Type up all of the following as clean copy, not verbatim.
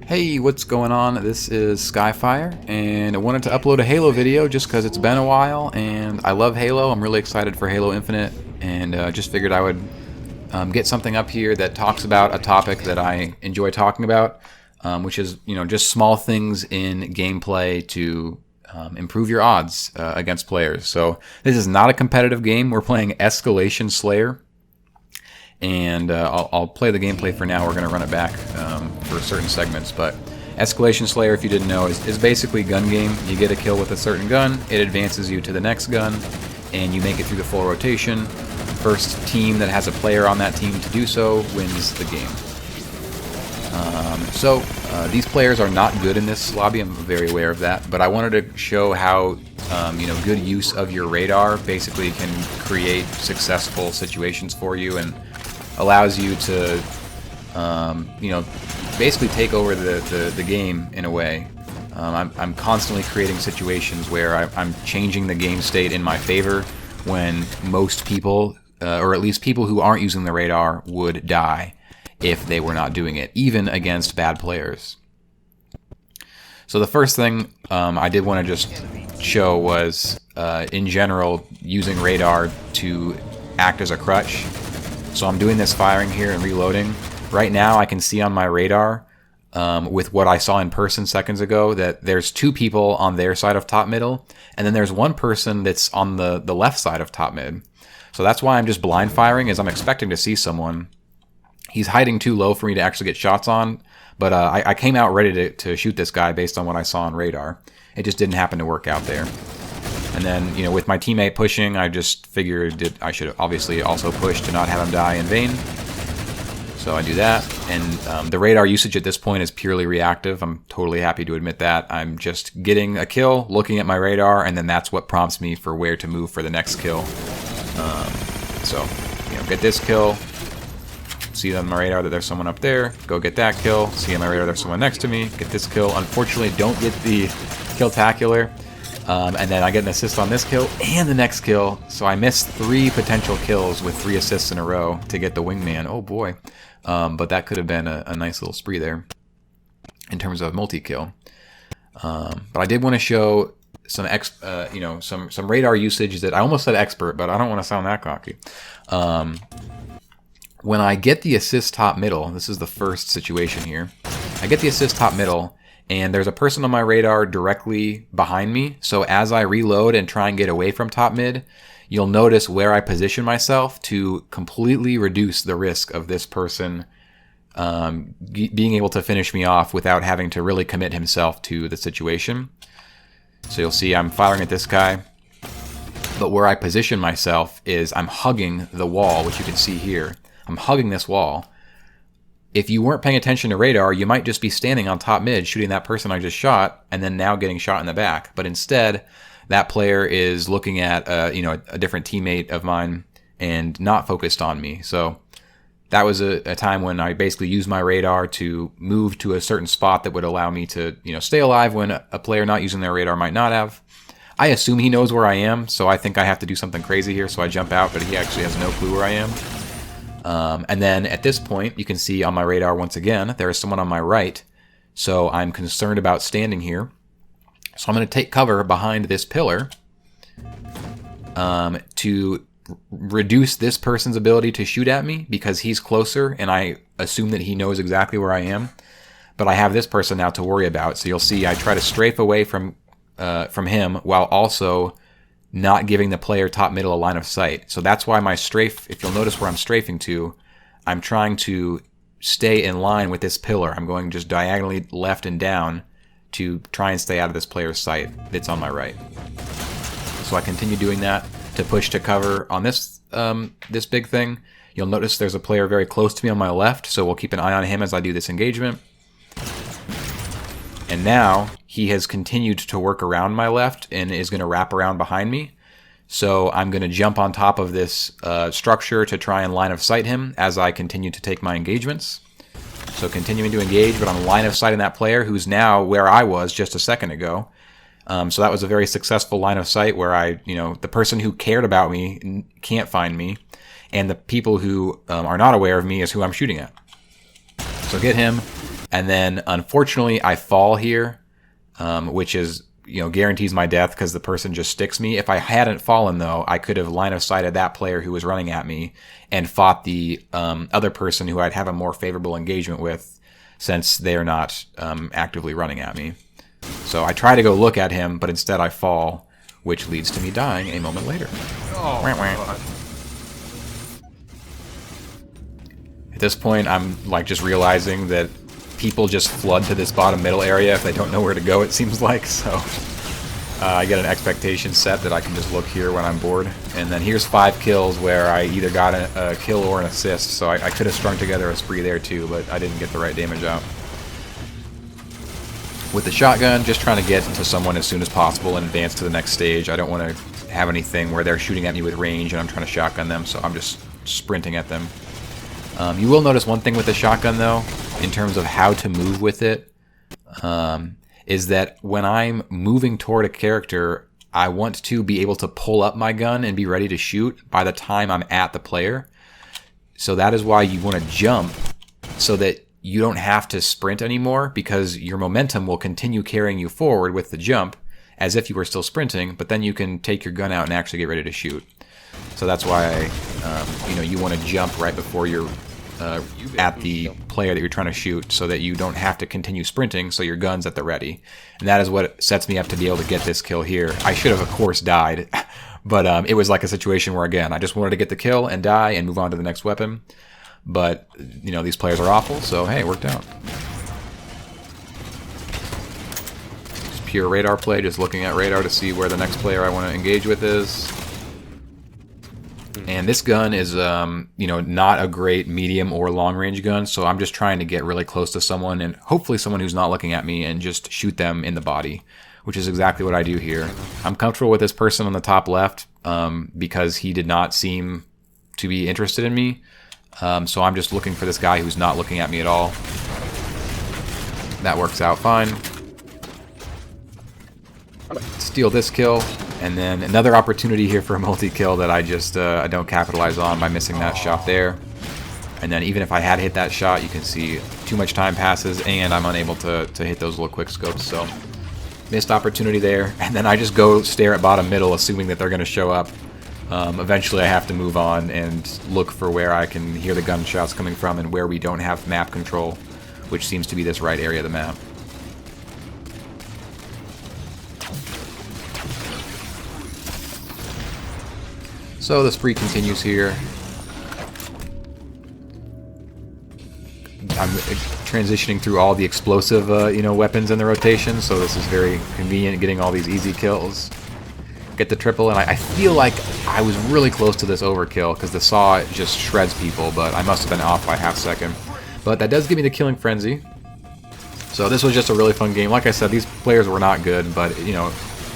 Hey, what's going on? This is Skyfire, and I wanted to upload a Halo video just because it's been a while, and I love Halo. I'm really excited for Halo Infinite, and just figured I would get something up here that talks about a topic that I enjoy talking about, which is, just small things in gameplay to improve your odds against players. So this is not a competitive game. We're playing Escalation Slayer. And I'll play the gameplay for now. We're going to run it back for certain segments. But Escalation Slayer, if you didn't know, is basically gun game. You get a kill with a certain gun, it advances you to the next gun, and you make it through the full rotation. First team that has a player on that team to do so wins the game. These players are not good in this lobby. I'm very aware of that. But I wanted to show how good use of your radar basically can create successful situations for you and allows you to, basically take over the game in a way. I'm constantly creating situations where I'm changing the game state in my favor when most people, or at least people who aren't using the radar, would die if they were not doing it, even against bad players. So the first thing I did want to just show was, in general, using radar to act as a crutch. So I'm doing this firing here and reloading. Right now I can see on my radar, with what I saw in person seconds ago, that there's two people on their side of top middle, and then there's one person that's on the left side of top mid. So that's why I'm just blind firing, is I'm expecting to see someone. He's hiding too low for me to actually get shots on, but I came out ready to shoot this guy based on what I saw on radar. It just didn't happen to work out there. And then, with my teammate pushing, I just figured that I should obviously also push to not have him die in vain. So I do that, and the radar usage at this point is purely reactive. I'm totally happy to admit that. I'm just getting a kill, looking at my radar, and then that's what prompts me for where to move for the next kill. Get this kill, see on my radar that there's someone up there, go get that kill, see on my radar there's someone next to me, get this kill. Unfortunately, don't get the kill-tacular. And then I get an assist on this kill and the next kill. So I missed 3 potential kills with 3 assists in a row to get the wingman. Oh boy. But that could have been a nice little spree there in terms of multi-kill. But I did want to show some some radar usage that I almost said expert, but I don't want to sound that cocky. When I get the assist top middle, this is the first situation here. I get the assist top middle, and there's a person on my radar directly behind me. So as I reload and try and get away from top mid, you'll notice where I position myself to completely reduce the risk of this person being able to finish me off without having to really commit himself to the situation. So you'll see I'm firing at this guy, but where I position myself is I'm hugging the wall, which you can see here. I'm hugging this wall. If you weren't paying attention to radar, you might just be standing on top mid shooting that person I just shot and then now getting shot in the back. But instead, that player is looking at a different teammate of mine and not focused on me. So that was a time when I basically used my radar to move to a certain spot that would allow me to stay alive when a player not using their radar might not have. I assume he knows where I am, so I think I have to do something crazy here, so I jump out, but he actually has no clue where I am. And then at this point, you can see on my radar once again, there is someone on my right. So I'm concerned about standing here. So I'm going to take cover behind this pillar to reduce this person's ability to shoot at me because he's closer and I assume that he knows exactly where I am. But I have this person now to worry about. So you'll see I try to strafe away from him while also not giving the player top middle a line of sight. So that's why my strafe, if you'll notice where I'm strafing to, I'm trying to stay in line with this pillar. I'm going just diagonally left and down to try and stay out of this player's sight that's on my right. So I continue doing that to push to cover on this this big thing. You'll notice there's a player very close to me on my left, so we'll keep an eye on him as I do this engagement. And now he has continued to work around my left and is going to wrap around behind me. So I'm going to jump on top of this structure to try and line of sight him as I continue to take my engagements. So continuing to engage, but I'm line of sighting that player who's now where I was just a second ago. So that was a very successful line of sight where the person who cared about me can't find me, and the people who are not aware of me is who I'm shooting at. So get him. And then, unfortunately, I fall here, which is, guarantees my death because the person just sticks me. If I hadn't fallen, though, I could have line of sighted that player who was running at me and fought the other person who I'd have a more favorable engagement with, since they're not actively running at me. So I try to go look at him, but instead I fall, which leads to me dying a moment later. Oh, God. At this point, I'm like just realizing that people just flood to this bottom middle area if they don't know where to go, it seems like. So I get an expectation set that I can just look here when I'm bored. And then here's 5 kills where I either got a kill or an assist. So I could have strung together a spree there too, but I didn't get the right damage out. With the shotgun, just trying to get to someone as soon as possible and advance to the next stage. I don't want to have anything where they're shooting at me with range and I'm trying to shotgun them, so I'm just sprinting at them. You will notice one thing with the shotgun, though, in terms of how to move with it, is that when I'm moving toward a character, I want to be able to pull up my gun and be ready to shoot by the time I'm at the player. So that is why you want to jump, so that you don't have to sprint anymore, because your momentum will continue carrying you forward with the jump as if you were still sprinting, but then you can take your gun out and actually get ready to shoot. So that's why you want to jump right before you're at the player that you're trying to shoot, so that you don't have to continue sprinting, so your gun's at the ready. And that is what sets me up to be able to get this kill here. I should have, of course, died, but it was like a situation where, again, I just wanted to get the kill and die and move on to the next weapon. But, these players are awful, so hey, it worked out. Just pure radar play, just looking at radar to see where the next player I want to engage with is. And this gun is, not a great medium or long range gun, so I'm just trying to get really close to someone, and hopefully someone who's not looking at me, and just shoot them in the body, which is exactly what I do here. I'm comfortable with this person on the top left because he did not seem to be interested in me, so I'm just looking for this guy who's not looking at me at all. That works out fine. Steal this kill. And then another opportunity here for a multi-kill that I just I don't capitalize on by missing that shot there. And then even if I had hit that shot, you can see too much time passes and I'm unable to hit those little quick scopes. So missed opportunity there. And then I just go stare at bottom middle, assuming that they're going to show up. Eventually I have to move on and look for where I can hear the gunshots coming from and where we don't have map control, which seems to be this right area of the map. So the spree continues here. I'm transitioning through all the explosive, weapons in the rotation, so this is very convenient, getting all these easy kills. Get the triple, and I feel like I was really close to this overkill, because the saw just shreds people, but I must have been off by half a second. But that does give me the killing frenzy. So this was just a really fun game. Like I said, these players were not good, but,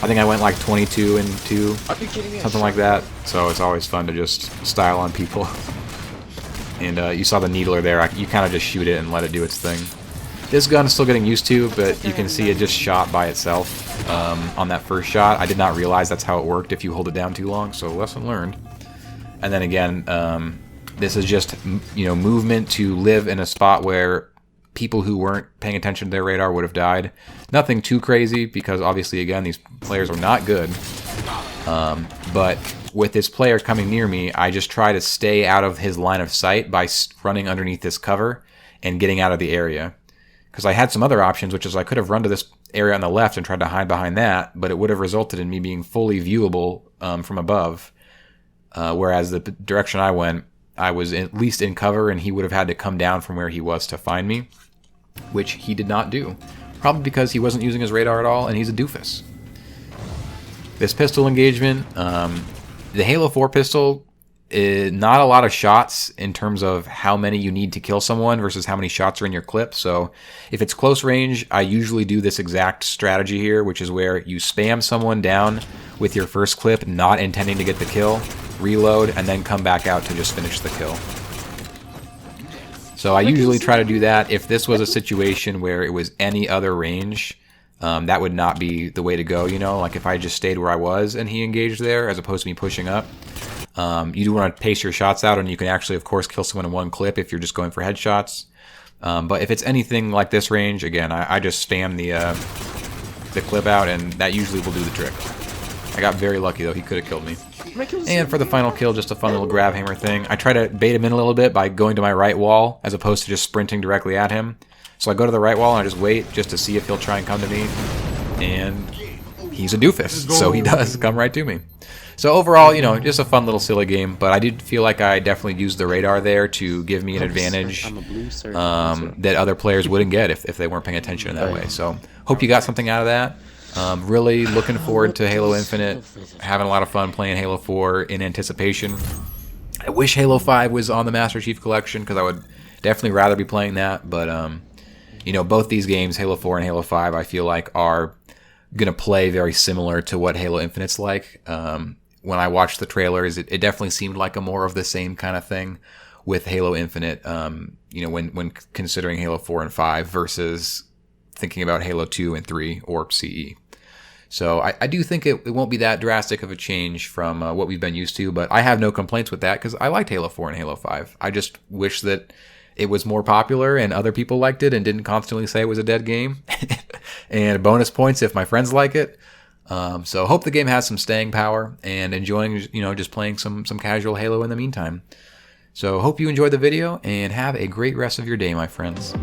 I think I went like 22 and 2, something like that. So it's always fun to just style on people. And you saw the needler there. You kind of just shoot it and let it do its thing. This gun is still getting used to, but you can see it just shot by itself on that first shot. I did not realize that's how it worked if you hold it down too long, so lesson learned. And then again, this is just movement to live in a spot where people who weren't paying attention to their radar would have died. Nothing too crazy, because obviously, again, these players are not good. But with this player coming near me, I just try to stay out of his line of sight by running underneath this cover and getting out of the area. Because I had some other options, which is I could have run to this area on the left and tried to hide behind that, but it would have resulted in me being fully viewable from above. Whereas the direction I went, I was at least in cover, and he would have had to come down from where he was to find me, which he did not do. Probably because he wasn't using his radar at all, and he's a doofus. This pistol engagement, the Halo 4 pistol, not a lot of shots in terms of how many you need to kill someone versus how many shots are in your clip. So if it's close range, I usually do this exact strategy here, which is where you spam someone down with your first clip, not intending to get the kill, reload, and then come back out to just finish the kill. So I usually try to do that. If this was a situation where it was any other range, that would not be the way to go, like if I just stayed where I was and he engaged there as opposed to me pushing up. You do want to pace your shots out, and you can actually, of course, kill someone in one clip if you're just going for headshots. But if it's anything like this range, again, I just spam the clip out, and that usually will do the trick. I got very lucky, though. He could have killed me. And for the final kill, just a fun little grab hammer thing. I try to bait him in a little bit by going to my right wall, as opposed to just sprinting directly at him. So I go to the right wall, and I just wait just to see if he'll try and come to me. And he's a doofus, so he does come right to me. So overall, you know, just a fun little silly game, but I did feel like I definitely used the radar there to give me an advantage that other players wouldn't get if they weren't paying attention in that way. So hope you got something out of that. Really looking forward to Halo Infinite, having a lot of fun playing Halo 4 in anticipation. I wish Halo 5 was on the Master Chief Collection, because I would definitely rather be playing that, but you know, both these games, Halo 4 and Halo 5, I feel like are going to play very similar to what Halo Infinite's like. When I watched the trailers, it definitely seemed like a more of the same kind of thing with Halo Infinite, you know, when considering Halo 4 and 5 versus thinking about Halo 2 and 3 or CE. So I do think it won't be that drastic of a change from what we've been used to, but I have no complaints with that because I liked Halo 4 and Halo 5. I just wish that it was more popular and other people liked it and didn't constantly say it was a dead game. And bonus points if my friends like it. So hope the game has some staying power, and enjoying, you know, just playing some casual Halo in the meantime. So hope you enjoyed the video, and have a great rest of your day, my friends.